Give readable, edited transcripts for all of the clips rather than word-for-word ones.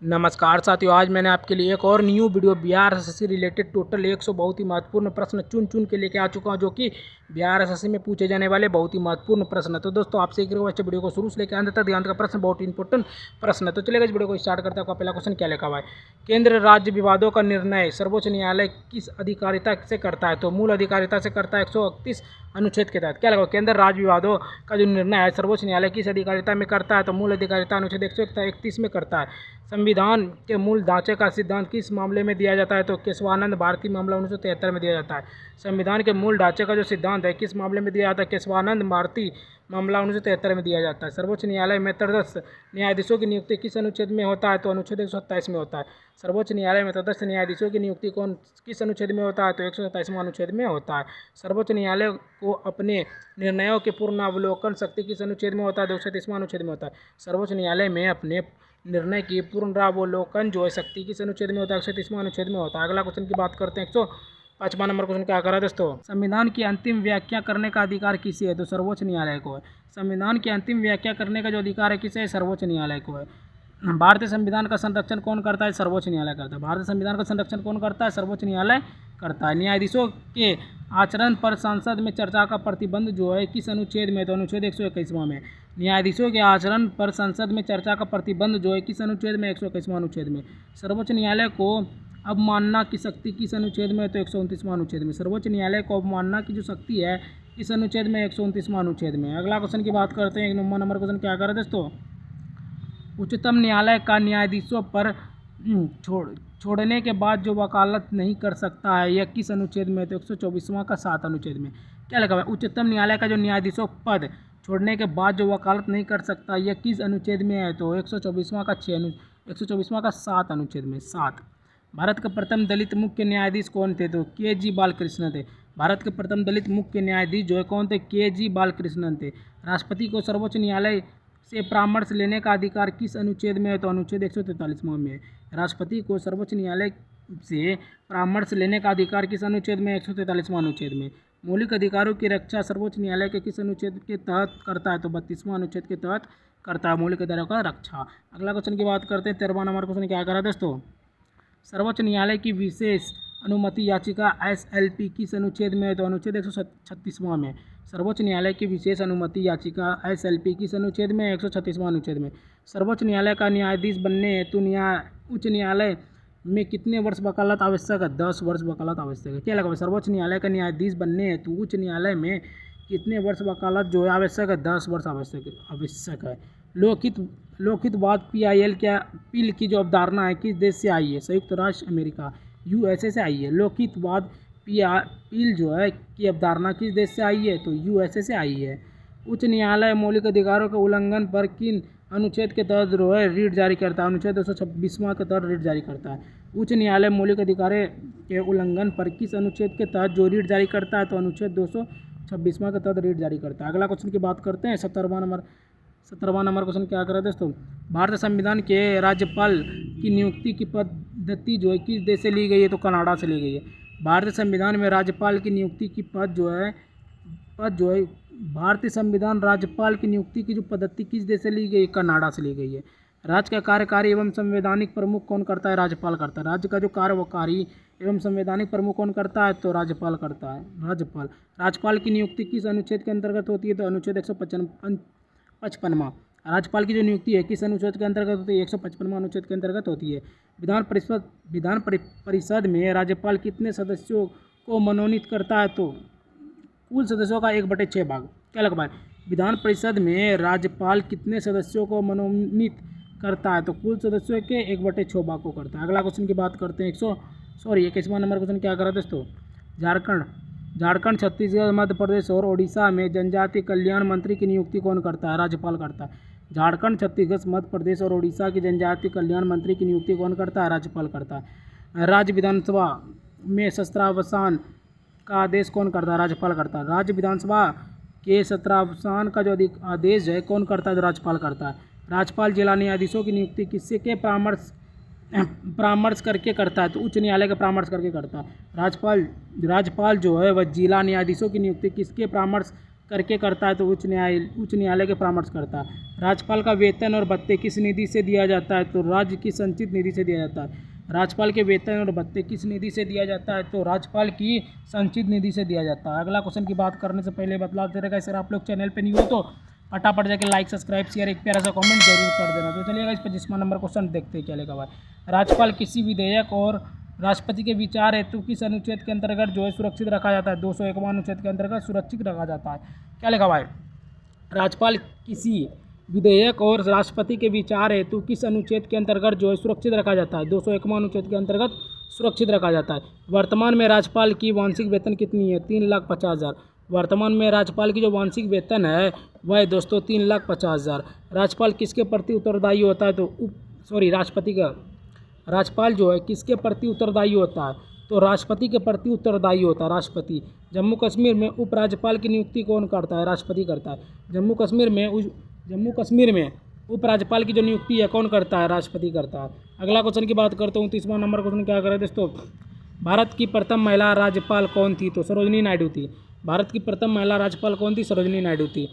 नमस्कार साथियों, आज मैंने आपके लिए एक और new video Bihar SSC related total 100 बहुत ही महत्वपूर्ण प्रश्न चुन के लेके आ चुका हूं, जो कि बिहार एसएससी में पूछे जाने वाले बहुत ही महत्वपूर्ण प्रश्न है। तो दोस्तों, आपसे एक रिक्वेस्ट है, वीडियो को शुरू से लेकर अंत तक ध्यान का प्रश्न बहुत इंपॉर्टेंट प्रश्न है। तो चलेगा, इस वीडियो को स्टार्ट करते हैं। आपका पहला क्वेश्चन क्या लिखा हुआ है? केंद्र राज्य विवादों का निर्णय सर्वोच्च न्यायालय किस अधिकारिता से करता है? तो मूल अधिकारिता से करता है 131 अनुच्छेद के तहत। क्या लगा? केंद्र राज्य विवादों का जो निर्णय है सर्वोच्च न्यायालय किस अधिकारिता में करता है? तो मूल अधिकारिता अनुच्छेद 131 में करता है। संविधान के मूल ढांचे का सिद्धांत किस मामले में दिया जाता है? तो केशवानंद भारती मामला 1973 में दिया जाता है। संविधान के मूल ढांचे का जो सिद्धांत है किस मामले में दिया जाता है? केशवानंद भारती मामला 1973 में दिया जाता है। सर्वोच्च न्यायालय में तटस्थ न्यायाधीशों की नियुक्ति किस अनुच्छेद में होता है? तो अनुच्छेद 127 में होता है। सर्वोच्च न्यायालय में तटस्थ न्यायाधीशों की नियुक्ति किस अनुच्छेद में होता है? तो 127वां अनुच्छेद में होता है। सर्वोच्च न्यायालय को अपने निर्णयों के पुनरावलोकन शक्ति किस अनुच्छेद में होता है? 230वां अनुच्छेद में होता है। सर्वोच्च न्यायालय में अपने निर्णय की पुनरावलोकन जो है शक्ति किस अनुच्छेद में होता है? 130वां अनुच्छेद में होता है। अगला क्वेश्चन की बात करते हैं। 105वां नंबर क्वेश्चन क्या करा दोस्तों? संविधान की अंतिम व्याख्या करने का अधिकार किसे है? तो सर्वोच्च न्यायालय को है। संविधान की अंतिम व्याख्या करने का जो अधिकार है किसे है? सर्वोच्च न्यायालय को है। भारतीय संविधान का संरक्षण कौन करता है? सर्वोच्च न्यायालय करता है। भारतीय संविधान का संरक्षण कौन करता है? सर्वोच्च न्यायालय करता है। न्यायाधीशों के आचरण पर संसद में चर्चा का प्रतिबंध जो है किस अनुच्छेद में? तो अनुच्छेद 121वां में। न्यायाधीशों के आचरण पर संसद में चर्चा का प्रतिबंध जो है किस अनुच्छेद में? 121वां अनुच्छेद में। सर्वोच्च न्यायालय को अवमानना की शक्ति किस अनुच्छेद में? तो 129वां अनुच्छेद में। सर्वोच्च न्यायालय को अवमानना की जो शक्ति है किस अनुच्छेद में? 129वां अनुच्छेद में। अगला क्वेश्चन की बात करते हैं। 1 नंबर क्वेश्चन क्या करें दोस्तों? उच्चतम न्यायालय का न्यायाधीशों पर छोड़ने के बाद जो वकालत नहीं कर सकता है, यह किस अनुच्छेद में? तो 124वां का 7 अनुच्छेद में। क्या लिखा हुआ है? उच्चतम न्यायालय का जो न्यायाधीशों पद छोड़ने के बाद जो वकालत नहीं कर सकता, यह किस अनुच्छेद में है? तो 124वां का 124वां का 7 अनुच्छेद में। 7। भारत के प्रथम दलित मुख्य न्यायाधीश कौन थे? तो के.जी. बालकृष्णन थे। भारत के प्रथम दलित मुख्य न्यायाधीश जो है कौन थे? के.जी. बालकृष्णन थे। राष्ट्रपति को सर्वोच्च न्यायालय से परामर्श लेने का अधिकार किस अनुच्छेद में है? तो अनुच्छेद 143वां में। राष्ट्रपति को सर्वोच्च न्यायालय से परामर्श लेने का अधिकार किस अनुच्छेद में? 143वां अनुच्छेद में। मौलिक अधिकारों की रक्षा सर्वोच्च न्यायालय के किस अनुच्छेद के तहत करता है? तो 32वां अनुच्छेद के तहत करता है मौलिक अधिकारों का रक्षा। अगला क्वेश्चन की बात करते हैं। 13वां नंबर क्वेश्चन क्या करा दोस्तों? सर्वोच्च न्यायालय की विशेष अनुमति याचिका एसएलपी किस अनुच्छेद में है? तो अनुच्छेद 136वां में। सर्वोच्च न्यायालय की विशेष अनुमति याचिका एसएलपी किस अनुच्छेद में? 136वां अनुच्छेद में। सर्वोच्च न्यायालय का न्यायाधीश बनने हेतु उच्च न्यायालय में कितने वर्ष वकालत आवश्यक है? 10 वर्ष वकालत आवश्यक है। क्या लगा? सर्वोच्च न्यायालय का न्यायाधीश बनने हेतु उच्च न्यायालय में कितने वर्ष वकालत जो है आवश्यक है? 10 वर्ष आवश्यक है। लोकहितवाद पील की जो अवधारणा है किस देश से आई है? संयुक्त राष्ट्र अमेरिका यूएसए से आई है। लोकहितवाद पील जो है की अवधारणा किस देश से आई है? तो यूएसए से आई है। उच्च न्यायालय मौलिक अधिकारों के उल्लंघन पर किन अनुच्छेद के तहत जो है रिट जारी करता है? अनुच्छेद 226वां के तहत रिट जारी करता है। उच्च न्यायालय मौलिक अधिकारों के उल्लंघन पर किस अनुच्छेद के तहत जो रिट जारी करता है? तो अनुच्छेद 226वां के तहत रिट जारी करता है। अगला क्वेश्चन की बात करते हैं। 17वां नंबर क्वेश्चन क्या कर रहे हैं दोस्तों? भारतीय संविधान के राज्यपाल की नियुक्ति की पद्धति जो है किस देश से ली गई है? तो कनाडा से ली गई है। भारतीय संविधान में राज्यपाल की नियुक्ति की पद जो है भारतीय संविधान राज्यपाल की नियुक्ति की जो पद्धति किस देश से ली गई है? कनाडा से ली गई है। राज्य का कार्यकारी एवं संवैधानिक प्रमुख कौन करता है? राज्यपाल करता है। राज्य का जो कार्यकारी एवं संवैधानिक प्रमुख कौन करता है? तो राज्यपाल करता है। राज्यपाल की नियुक्ति किस अनुच्छेद के अंतर्गत होती है? तो अनुच्छेद 155वां। राज्यपाल की जो नियुक्ति है किस अनुच्छेद के अंतर्गत होती है? 155वां अनुच्छेद के अंतर्गत होती है। विधान परिषद में राज्यपाल कितने सदस्यों को मनोनीत करता है? तो कुल सदस्यों का 1/6 भाग। क्या लगा भाई? विधान परिषद में राज्यपाल कितने सदस्यों को मनोनीत करता है? तो कुल सदस्यों के 1/6 भाग को करता है। अगला क्वेश्चन की बात करते हैं। 21वां नंबर क्वेश्चन क्या करा दोस्तों? झारखंड, छत्तीसगढ़, मध्य प्रदेश और ओडिशा में जनजातीय कल्याण मंत्री की नियुक्ति कौन करता है? राज्यपाल करता है। झारखंड, छत्तीसगढ़, मध्य प्रदेश और ओडिशा की जनजातीय कल्याण मंत्री की नियुक्ति कौन करता है? राज्यपाल करता है। राज्य विधानसभा में शस्त्रावसान का आदेश कौन करता है? राज्यपाल करता है। राज्य विधानसभा के शस्त्रावसान का जो आदेश है कौन करता है? तो राज्यपाल करता है। राज्यपाल जिला न्यायाधीशों की नियुक्ति किससे के परामर्श करके करता है? तो उच्च न्यायालय का परामर्श करके करता है। राज्यपाल जो है वह जिला न्यायाधीशों की नियुक्ति किसके परामर्श करके करता है तो उच्च न्यायालय के परामर्श करता है। राज्यपाल का वेतन और भत्ते किस निधि से दिया जाता है तो राज्य की संचित निधि से दिया जाता है। राज्यपाल के वेतन और भत्ते किस निधि से दिया जाता है तो राज्यपाल की संचित निधि से दिया जाता है। अगला क्वेश्चन की बात करने से पहले बतला दे रहेगा, सर आप लोग चैनल पे न्यू हो तो फटाफट जाके लाइक सब्सक्राइब शेयर एक प्यारा सा कमेंट जरूर कर देना। तो चलिएगा इस 25वां नंबर क्वेश्चन देखते हैं क्या लिखा हुआ है। राज्यपाल किसी विधेयक और राष्ट्रपति के विचार हेतु किस अनुच्छेद के अंतर्गत जो है सुरक्षित रखा जाता है। 201वां अनुच्छेद के अंतर्गत सुरक्षित रखा जाता है। क्या लिखा हुआ है, राज्यपाल किसी विधेयक और राष्ट्रपति के विचार हेतु किस अनुच्छेद के अंतर्गत जो है सुरक्षित रखा जाता है। 201वां अनुच्छेद के अंतर्गत सुरक्षित रखा जाता है। वर्तमान में राज्यपाल की वार्षिक वेतन कितनी है, 3,50,000। वर्तमान में राज्यपाल की जो वार्षिक वेतन है वह दोस्तों 3,50,000। राज्यपाल किसके प्रति उत्तरदायी होता है तो राष्ट्रपति का। राज्यपाल जो है किसके प्रति उत्तरदायी होता है तो राष्ट्रपति के प्रति उत्तरदायी होता है, राष्ट्रपति। जम्मू कश्मीर में उपराज्यपाल की नियुक्ति कौन करता है, राष्ट्रपति करता है। जम्मू कश्मीर में उपराज्यपाल की जो नियुक्ति है कौन करता है, राष्ट्रपति करता है। अगला क्वेश्चन की बात करता हूँ, 30वां नंबर क्वेश्चन क्या करें दोस्तों, भारत की प्रथम महिला राज्यपाल कौन थी तो सरोजिनी नायडू थी। भारत की प्रथम महिला राज्यपाल कौन थी, सरोजिनी नायडू थी।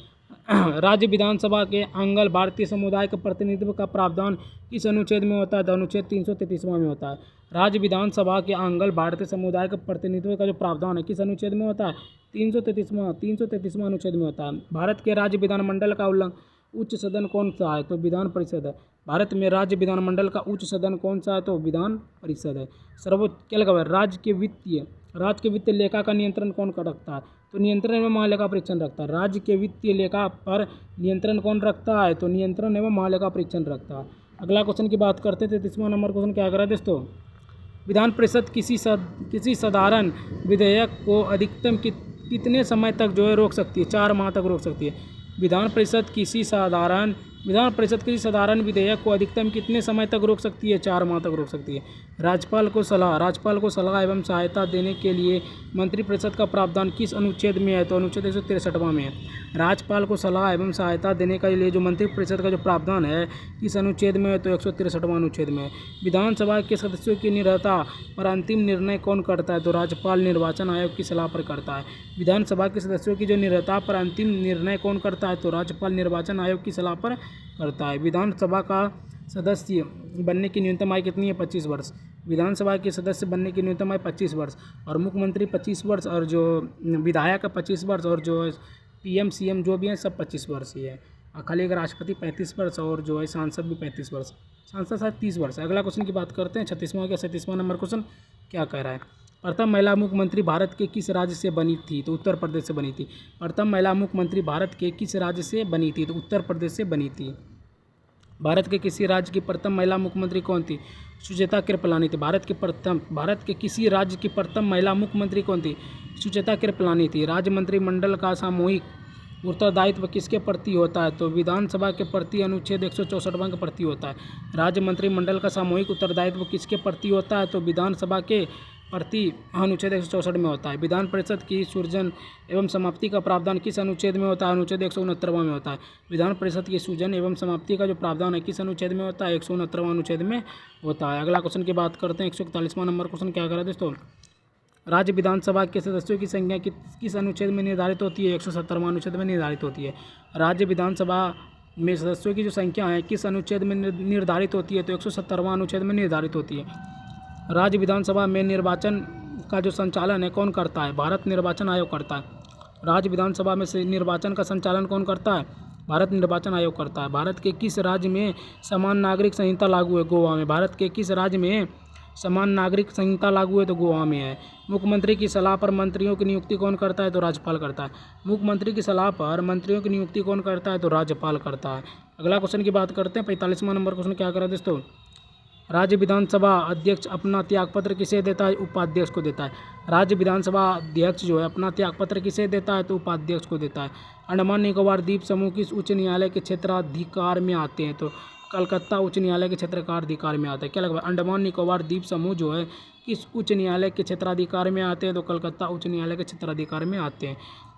राज्य विधानसभा के आंगल भारतीय समुदाय के प्रतिनिधित्व का प्रावधान किस अनुच्छेद में होता है तो अनुच्छेद 333वां में होता है। राज्य विधानसभा के आंगल भारतीय समुदाय के प्रतिनिधित्व का जो प्रावधान है किस अनुच्छेद में होता है, 333वां अनुच्छेद में होता है। भारत के राज्य विधानमंडल का उच्च सदन कौन सा है तो विधान परिषद है। भारत में राज्य विधानमंडल का उच्च सदन कौन सा है तो विधान परिषद है। सर्वोच्च क्या लगा हुआ है, राज्य के वित्तीय लेखा का नियंत्रण कौन कर रखता है तो नियंत्रण एवं महालेखा परीक्षण रखता है। राज्य के वित्तीय लेखा पर नियंत्रण कौन रखता है तो नियंत्रण एवं महालेखा परीक्षण रखता है। अगला क्वेश्चन की बात करते थे, 30वां नंबर क्वेश्चन क्या करा दोस्तों, विधान परिषद किसी साधारण विधेयक को अधिकतम कितने समय तक जो है रोक सकती है, 4 माह तक रोक सकती है। विधान परिषद किसी साधारण विधेयक को अधिकतम कितने समय तक रोक सकती है, 4 माह तक रोक सकती है। राज्यपाल को सलाह एवं सहायता देने के लिए मंत्रिपरिषद का प्रावधान किस अनुच्छेद में है तो अनुच्छेद 163वां में है। राज्यपाल को सलाह एवं सहायता देने के लिए जो मंत्रिपरिषद का जो प्रावधान है किस अनुच्छेद में है तो 163वां अनुच्छेद में है। विधानसभा के सदस्यों की निरता पर अंतिम निर्णय कौन करता है तो राज्यपाल निर्वाचन आयोग की सलाह पर करता है। विधानसभा के सदस्यों की जो निरता पर अंतिम निर्णय कौन करता है तो राज्यपाल निर्वाचन आयोग की सलाह पर करता है। विधानसभा का सदस्य बनने की न्यूनतम आयु कितनी है, 25 वर्ष। विधानसभा के सदस्य बनने की न्यूनतम आयु 25 वर्ष और मुख्यमंत्री 25 वर्ष और जो विधायक 25 वर्ष और जो PM CM जो भी हैं सब 25 वर्ष ही है। खाली अगर राष्ट्रपति 35 वर्ष और जो है सांसद भी 35 वर्ष, सांसद शायद 30 वर्ष। अगला क्वेश्चन की बात करते हैं, 37वां नंबर क्वेश्चन क्या कह रहा है, प्रथम महिला मुख्यमंत्री भारत के किस राज्य से बनी थी तो उत्तर प्रदेश से बनी थी। प्रथम महिला मुख्यमंत्री भारत के किस राज्य से बनी थी तो उत्तर प्रदेश से बनी थी। भारत के किसी राज्य की प्रथम महिला मुख्यमंत्री कौन थी, सुचेता कृपलानी थी। भारत के किसी राज्य की प्रथम महिला मुख्यमंत्री कौन थी, सुचेता कृपलानी थी। राज्य मंत्रिमंडल का सामूहिक उत्तरदायित्व किसके प्रति होता है तो विधानसभा के प्रति अनुच्छेद 164वां के प्रति होता है। राज्य मंत्रिमंडल का सामूहिक उत्तरदायित्व किसके प्रति होता है तो विधानसभा के प्रति अनुच्छेद 164 में होता है। विधान परिषद की सृजन एवं समाप्ति का प्रावधान किस अनुच्छेद में होता है, अनुच्छेद 169वां में होता है। विधान परिषद की सृजन एवं समाप्ति का जो प्रावधान है किस अनुच्छेद में होता है, 169वां अनुच्छेद में होता है। अगला क्वेश्चन की बात करते हैं, 141वां नंबर क्वेश्चन क्या करा दोस्तों, राज्य विधानसभा के सदस्यों की संख्या किस अनुच्छेद में निर्धारित होती है, 170वां अनुच्छेद में निर्धारित होती है। राज्य विधानसभा में सदस्यों की जो संख्या है किस अनुच्छेद में निर्धारित होती है तो 170वां अनुच्छेद में निर्धारित होती है। राज्य विधानसभा में निर्वाचन का जो संचालन है कौन करता है, भारत निर्वाचन आयोग करता है। राज्य विधानसभा में से निर्वाचन का संचालन कौन करता है, भारत निर्वाचन आयोग करता है। भारत के किस राज्य में समान नागरिक संहिता लागू है, गोवा में। भारत के किस राज्य में समान नागरिक संहिता लागू है तो गोवा में है। मुख्यमंत्री की सलाह पर मंत्रियों की नियुक्ति कौन करता है तो राज्यपाल करता है। मुख्यमंत्री की सलाह पर मंत्रियों की नियुक्ति कौन करता है तो राज्यपाल करता है। अगला क्वेश्चन की बात करते हैं, 45वां नंबर क्वेश्चन क्या करा दोस्तों, राज्य विधानसभा अध्यक्ष अपना त्यागपत्र किसे देता है, उपाध्यक्ष को देता है। राज्य विधानसभा अध्यक्ष जो है अपना त्यागपत्र किसे देता है तो उपाध्यक्ष को देता है। अंडमान निकोबार द्वीप समूह किस उच्च न्यायालय के क्षेत्राधिकार में आते हैं तो कलकत्ता उच्च न्यायालय के क्षेत्राधिकार में आता है। क्या लगा, अंडमान निकोबार द्वीप समूह जो है किस उच्च न्यायालय के क्षेत्राधिकार में आते हैं तो कलकत्ता उच्च न्यायालय के क्षेत्राधिकार में आते हैं।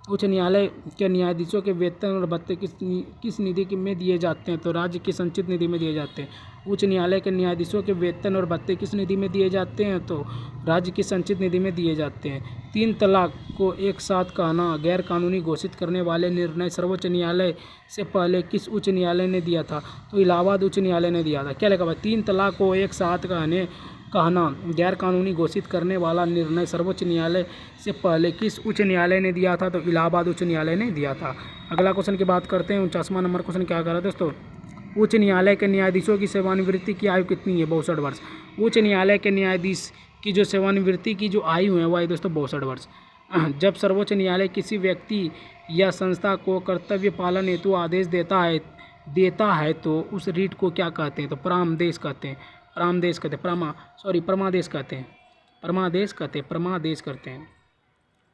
उच्च न्यायालय के न्यायाधीशों के वेतन और भत्ते किस निधि में दिए जाते हैं तो राज्य की संचित निधि में दिए जाते हैं। उच्च न्यायालय के न्यायाधीशों के वेतन और भत्ते किस निधि में दिए जाते हैं? तो राज्य की संचित निधि में दिए जाते हैं। 3 तलाक को एक साथ कहना गैर कानूनी घोषित करने वाले निर्णय सर्वोच्च न्यायालय से पहले किस उच्च न्यायालय ने दिया था? तो इलाहाबाद उच्च न्यायालय ने दिया था। क्या लिखा हुआ है? 3 तलाक को एक साथ कहना गैर कानूनी घोषित करने वाला निर्णय सर्वोच्च न्यायालय से पहले किस उच्च न्यायालय ने दिया था? तो इलाहाबाद उच्च न्यायालय ने दिया था। अगला क्वेश्चन की बात करते हैं। 49वां नंबर क्वेश्चन क्या कर रहा है दोस्तों? उच्च न्यायालय के न्यायाधीशों की सेवानिवृत्ति की आयु कितनी है? 62 वर्ष। उच्च न्यायालय के न्यायाधीश की जो सेवानिवृत्ति की जो आयु है वह है दोस्तों 62 वर्ष। जब सर्वोच्च न्यायालय किसी व्यक्ति या संस्था को कर्तव्य पालन हेतु आदेश देता है तो उस रीट को क्या कहते हैं? तो परमादेश कहते हैं। परमादेश कहते हैं।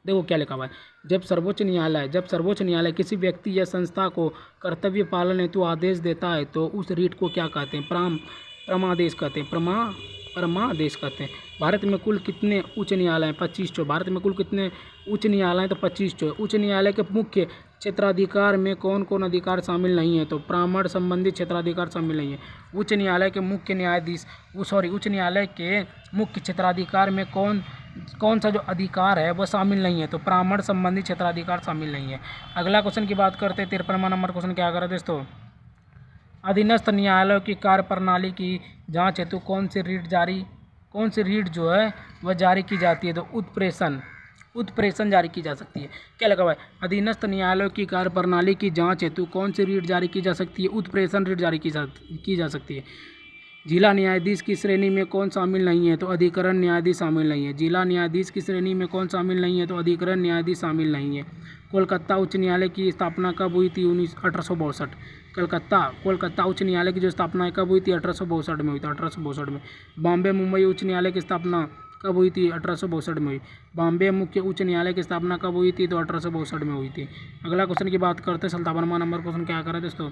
देखो क्या लिखा हुआ है? जब सर्वोच्च न्यायालय किसी व्यक्ति या संस्था को कर्तव्य पालन हेतु आदेश देता है तो उस रीट को क्या कहते हैं? परमादेश कहते हैं। परमादेश कहते हैं। भारत में कुल कितने उच्च न्यायालय हैं? 25 ठो। भारत में कुल कितने उच्च न्यायालय हैं? तो 25 ठो। उच्च न्यायालय के मुख्य क्षेत्राधिकार में कौन कौन अधिकार शामिल नहीं है? तो परामर्श संबंधी क्षेत्राधिकार शामिल नहीं है। उच्च न्यायालय के मुख्य क्षेत्राधिकार में कौन सा जो अधिकार है वह शामिल नहीं है? तो परामर्श संबंधी क्षेत्राधिकार शामिल नहीं है। अगला क्वेश्चन की बात करते हैं। 53वां नंबर क्वेश्चन क्या कर रहा है दोस्तों? अधीनस्थ न्यायालयों की कार्यप्रणाली की जांच हेतु कौन सी रीट जो है वह जारी की जाती है? तो उत्प्रेषण जारी की जा सकती है। क्या लगा हुआ है? अधीनस्थ न्यायालयों की कार्यप्रणाली की जांच हेतु कौन सी रीट जारी की जा सकती है? उत्प्रेषण रीट जारी की जा सकती है। जिला न्यायाधीश की श्रेणी में कौन शामिल नहीं है? तो अधिकरण न्यायाधीश शामिल नहीं है। जिला न्यायाधीश की श्रेणी में कौन शामिल नहीं है? तो अधिकरण न्यायाधीश शामिल नहीं है। कोलकाता उच्च न्यायालय की स्थापना कब हुई थी? 1862। कोलकाता उच्च न्यायालय की जो स्थापना कब हुई थी? 1862 में हुई थी। 1862 में। बॉम्बे मुंबई उच्च न्यायालय की स्थापना कब हुई थी? 1862 में हुई। बॉम्बे मुख्य उच्च न्यायालय की स्थापना कब हुई थी? तो 1862 में हुई थी। अगला क्वेश्चन की बात करते हैं। 57वां नंबर क्वेश्चन क्या कर रहा है दोस्तों?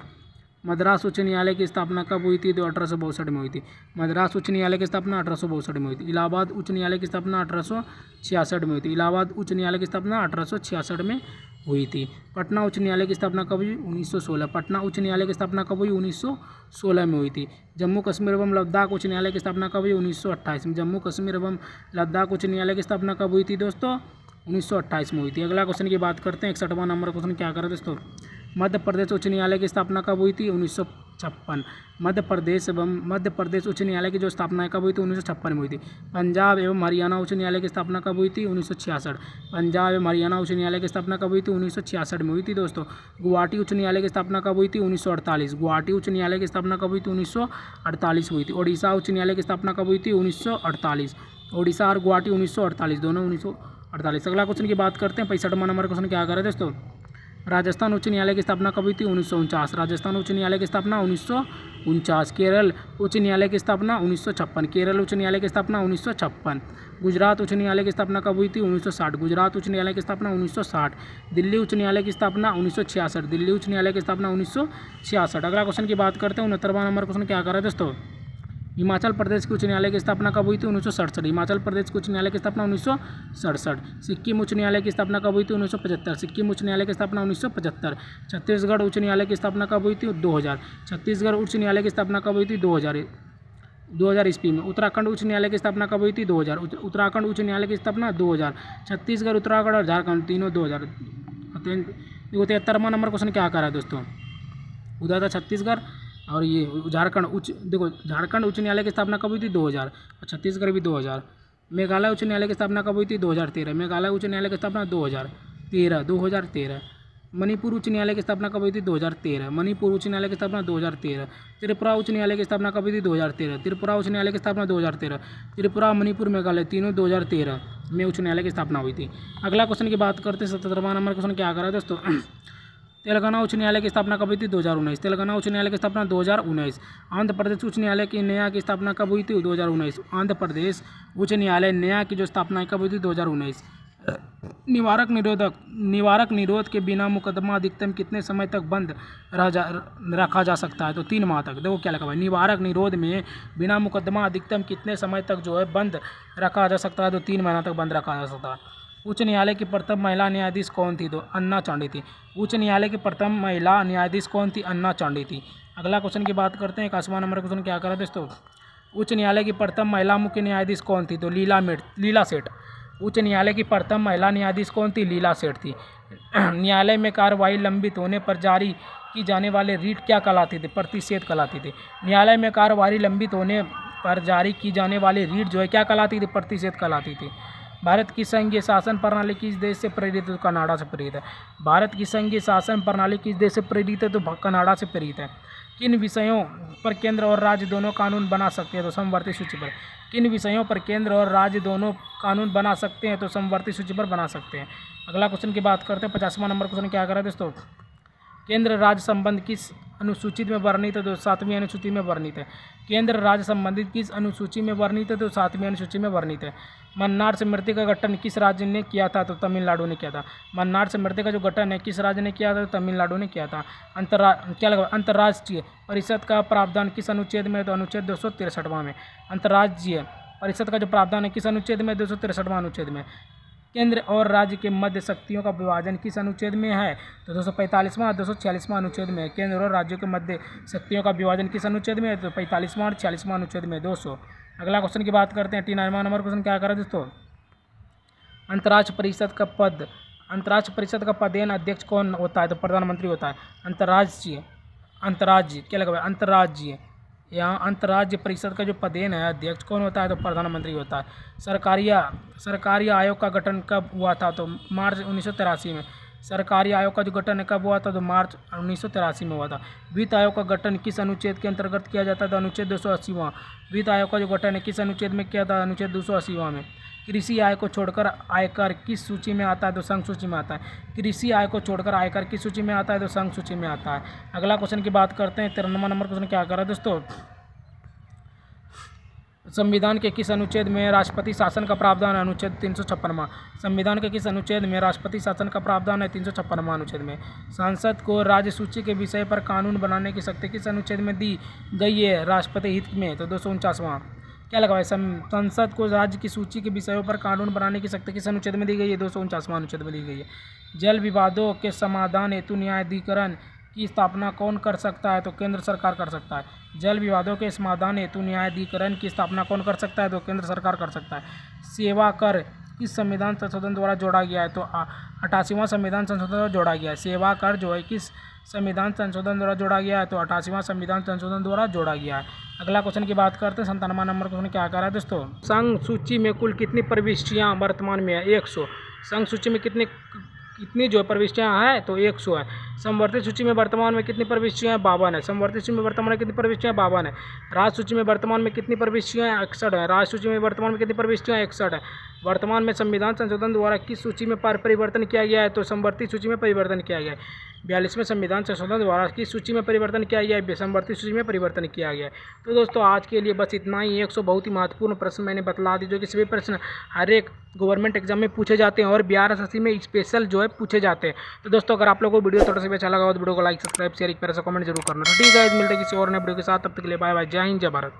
मद्रास उच्च न्यायालय की स्थापना कब हुई थी? तो 1862 में हुई थी। मद्रास उच्च न्यायालय की स्थापना 1862 में हुई थी। इलाहाबाद उच्च न्यायालय की स्थापना 1866 में हुई थी। इलाहाबाद उच्च न्यायालय की स्थापना 1866 में हुई थी। पटना उच्च न्यायालय की स्थापना कब हुई? 1916। पटना उच्च न्यायालय की स्थापना कब हुई? 1916 में हुई थी। जम्मू कश्मीर एवं लद्दाख उच्च न्यायालय की स्थापना कब हुई? 1928 में। जम्मू कश्मीर एवं लद्दाख उच्च न्यायालय की स्थापना कब हुई थी दोस्तों? 1928 में हुई थी। अगला क्वेश्चन की बात करते हैं। 61वां नंबर क्वेश्चन क्या कर रहे दोस्तों? मध्य प्रदेश उच्च न्यायालय की स्थापना कब हुई थी? 1956। मध्य प्रदेश उच्च न्यायालय की जो स्थापना कब हुई थी? 1956 में हुई थी। पंजाब एवं हरियाणा उच्च न्यायालय की स्थापना कब हुई थी? 1966। पंजाब एवं हरियाणा उच्च न्यायालय की स्थापना कब हुई थी? 1966 में हुई थी दोस्तों। गुवाहाटी उच्च न्यायालय की स्थापना कब हुई थी? 1948। गुवाहाटी उच्च न्यायालय की स्थापना कब हुई थी? 1948 हुई थी। ओडिशा उच्च न्यायालय की स्थापना कब हुई थी? 1948। ओडिशा और गुवाहाटी 1948, दोनों 1948। अगला क्वेश्चन की बात करते हैं। 65वां नंबर क्वेश्चन क्या कर रहे हैं दोस्तों? राजस्थान उच्च न्यायालय की स्थापना कब हुई थी? 1949। राजस्थान उच्च न्यायालय की स्थापना 1949। केरल उच्च न्यायालय की स्थापना 1956। केरल उच्च न्यायालय की स्थापना 1956। गुजरात उच्च न्यायालय की स्थापना कब हुई थी? 1960। गुजरात उच्च न्यायालय की स्थापना 1960। दिल्ली उच्च न्यायालय की स्थापना 1966। दिल्ली उच्च न्यायालय की स्थापना 1966। अगला क्वेश्चन की बात करते हैं। 69वां नंबर क्वेश्चन क्या कर रहा है दोस्तों? हिमाचल प्रदेश के उच्च न्यायालय की स्थापना कब हुई थी? 1967। हिमाचल प्रदेश के उच्च न्यायालय की स्थापना 1967। सिक्किम उच्च न्यायालय की स्थापना कब हुई थी? 1975। सिक्किम उच्च न्यायालय की स्थापना 1975। छत्तीसगढ़ उच्च न्यायालय की स्थापना कब हुई थी? 2000। छत्तीसगढ़ उच्च न्यायालय की स्थापना कब हुई थी? 2000 ईस्वी में। उत्तराखंड उच्च न्यायालय की स्थापना कब हुई थी? 2000। उत्तराखंड उच्च न्यायालय की स्थापना 2000। छत्तीसगढ़, उत्तराखंड और झारखंड तीनों 2000। देखो 73वां नंबर क्वेश्चन क्या कर रहा है दोस्तों? उधर था छत्तीसगढ़ और ये झारखंड उच्च न्यायालय की स्थापना कब हुई थी? 2000। और छत्तीसगढ़ भी 2000। मेघालय उच्च न्यायालय की स्थापना कब हुई थी? 2013। मेघालय उच्च न्यायालय की स्थापना 2013। मणिपुर उच्च न्यायालय की स्थापना कब हुई थी? 2013। मणिपुर उच्च न्यायालय की स्थापना 2013। त्रिपुरा उच्च न्यायालय की स्थापना कब हुई थी? 2013। त्रिपुरा उच्च न्यायालय की स्थापना 2013। त्रिपुरा, मणिपुर, मेघालय तीनों 2013 में उच्च न्यायालय की स्थापना हुई थी। अगला क्वेश्चन की बात करते हैं। 77वां नंबर क्वेश्चन क्या कर रहा है दोस्तों? तेलंगाना उच्च न्यायालय की स्थापना कब हुई थी? 2019। तेलंगाना उच्च न्यायालय की स्थापना 2019। आंध्र प्रदेश उच्च न्यायालय की नया की स्थापना कब हुई थी? 2019। आंध्र प्रदेश उच्च न्यायालय नया की जो स्थापना कब हुई थी? 2019। निवारक निरोध के बिना मुकदमा अधिकतम कितने समय तक बंद रखा जा सकता है? तो 3 माह तक। देखो क्या लिखा हुआ है? निवारक निरोध में बिना मुकदमा अधिकतम कितने समय तक जो है बंद रखा जा सकता है? तो 3 महीना तक बंद रखा जा सकता है। उच्च न्यायालय की प्रथम महिला न्यायाधीश कौन थी? तो अन्ना चांडी थी। उच्च न्यायालय की प्रथम महिला न्यायाधीश कौन थी? अन्ना चांडी थी। अगला क्वेश्चन की बात करते हैं। 81वां नंबर क्वेश्चन क्या करा दोस्तों, उच्च न्यायालय की प्रथम महिला मुख्य न्यायाधीश कौन थी? तो लीला सेठ। उच्च न्यायालय की प्रथम महिला न्यायाधीश कौन थी? लीला सेठ थी। न्यायालय में कार्यवाही लंबित होने पर जारी की जाने वाली रीट क्या कहलाती थी? प्रतिषेध कहलाती थी। न्यायालय में कार्यवाही लंबित होने पर जारी की जाने वाली रीट जो है क्या कहलाती थी? प्रतिषेध कहलाती थी। भारत की संघीय शासन प्रणाली किस देश से प्रेरित है? तो कनाडा से प्रेरित है। भारत की संघीय शासन प्रणाली किस देश से प्रेरित है? तो कनाडा से प्रेरित है। किन विषयों पर केंद्र और राज्य दोनों कानून बना सकते हैं? तो समवर्ती सूची पर। किन विषयों पर केंद्र और राज्य दोनों कानून बना सकते हैं? तो समवर्ती सूची पर बना सकते हैं। अगला क्वेश्चन की बात करते हैं। 50वां नंबर क्वेश्चन क्या कर रहा है दोस्तों, केंद्र राज्य संबंध किस अनुसूची में वर्णित है? तो 7वीं अनुसूची में वर्णित है। केंद्र राज्य संबंधित किस अनुसूची में वर्णित है? तो 7वीं अनुसूची में वर्णित है। मन्नार स्मृति का गठन किस राज्य ने किया था? तो तमिलनाडु ने किया था। मन्नार स्मृति का जो गठन है किस राज्य ने किया था? तो तमिलनाडु ने किया था। अंतर्राष्ट्रीय परिषद का प्रावधान किस अनुच्छेद में? तो अनुच्छेद 263वां में। अंतर्राज्यीय परिषद का जो प्रावधान है किस अनुच्छेद में? 263वां अनुच्छेद में। केंद्र और राज्य के मध्य शक्तियों का विभाजन किस अनुच्छेद में है? तो 245वां और 246वां अनुच्छेद में। केंद्र और राज्यों के मध्य शक्तियों का विभाजन किस अनुच्छेद में है? तो 45वां और 46वां अनुच्छेद में। 200। अगला क्वेश्चन की बात करते हैं। 89वां नंबर क्वेश्चन क्या करा दोस्तों, अंतर्राष्ट्रीय परिषद का पदेन अध्यक्ष कौन होता है? तो प्रधानमंत्री होता है। अंतर्राज्यीय क्या लगा? अंतर्राज्यीय। यहाँ अंतर्राज्य परिषद का जो पदेन है अध्यक्ष कौन होता है? तो प्रधानमंत्री होता है। सरकारी आयोग का गठन कब हुआ था? तो मार्च 1983 में। सरकारी आयोग का जो गठन है कब हुआ था? तो मार्च 1983 में हुआ था। वित्त आयोग का गठन किस अनुच्छेद के अंतर्गत किया जाता था? अनुच्छेद 280वां। वित्त आयोग का जो गठन है किस अनुच्छेद में किया था? अनुच्छेद 280वां में। कृषि आय को छोड़कर आयकर किस सूची में आता है? तो संघ सूची में आता है। कृषि आय को छोड़कर आयकर किस सूची में आता है? तो संघ सूची में आता है। अगला क्वेश्चन की बात करते हैं। 93वां नंबर क्वेश्चन क्या कर रहा है दोस्तों, संविधान के किस अनुच्छेद में राष्ट्रपति शासन का प्रावधान है? अनुच्छेद 356वां। संविधान के किस अनुच्छेद में राष्ट्रपति शासन का प्रावधान है? 356वां अनुच्छेद में। संसद को राज्य सूची के विषय पर कानून बनाने की शक्ति किस अनुच्छेद में दी गई है राष्ट्रपति हित में? तो 249वां। क्या लगा भाई, संसद को राज्य की सूची के विषयों पर कानून बनाने की शक्ति किस अनुच्छेद में दी गई है? 249वां अनुच्छेद में दी गई है। जल विवादों के समाधान हेतु न्यायाधिकरण की स्थापना कौन कर सकता है? तो केंद्र सरकार कर सकता है। जल विवादों के समाधान हेतु न्यायाधिकरण की स्थापना कौन कर सकता है? तो केंद्र सरकार कर सकता है। सेवा कर किस संविधान संशोधन द्वारा जोड़ा गया है? तो 88वां संविधान संशोधन द्वारा जोड़ा गया है। सेवा कर जो है किस संविधान संशोधन द्वारा जोड़ा गया है? तो 88वां संविधान संशोधन द्वारा जोड़ा गया है। अगला क्वेश्चन की बात करते हैं। 97वां नंबर क्वेश्चन क्या कर रहा है दोस्तों, संघ सूची में कुल कितनी प्रविष्टियाँ वर्तमान में है? 100। संघ सूची में कितनी जो प्रविष्टियाँ हैं? तो 100 है। समवर्ती सूची में वर्तमान में कितनी प्रविष्टियाँ हैं? 52 है। समवर्ती सूची में वर्तमान में कितनी प्रविष्टियाँ? 52 है। राज्य सूची में वर्तमान में कितनी प्रविष्टियाँ हैं? 61 है। राज्य सूची में वर्तमान में कितनी प्रविष्टियाँ? 61 है। वर्तमान में संविधान संशोधन द्वारा किस सूची में परिवर्तन किया गया है? तो समवर्ती सूची में परिवर्तन किया गया है। 42वें संविधान संशोधन द्वारा किस सूची में परिवर्तन किया गया है? समवर्ती सूची में परिवर्तन किया गया है। तो दोस्तों आज के लिए बस इतना ही। 100 बहुत ही महत्वपूर्ण प्रश्न मैंने बतला दी, जो कि सभी प्रश्न हर एक गवर्नमेंट एग्जाम में पूछे जाते हैं और बिहार एसएससी में स्पेशल जो है पूछे जाते हैं। तो दोस्तों अगर आप लोगों को वीडियो थोड़ा सा भी अच्छा लगा हो तो वीडियो को लाइक, सब्सक्राइब, शेयर, एक प्यारा सा कमेंट जरूर करना। तो ठीक है, मिलते हैं किसी और नए वीडियो के साथ। तब तक के लिए बाय बाय। जय हिंद, जय भारत।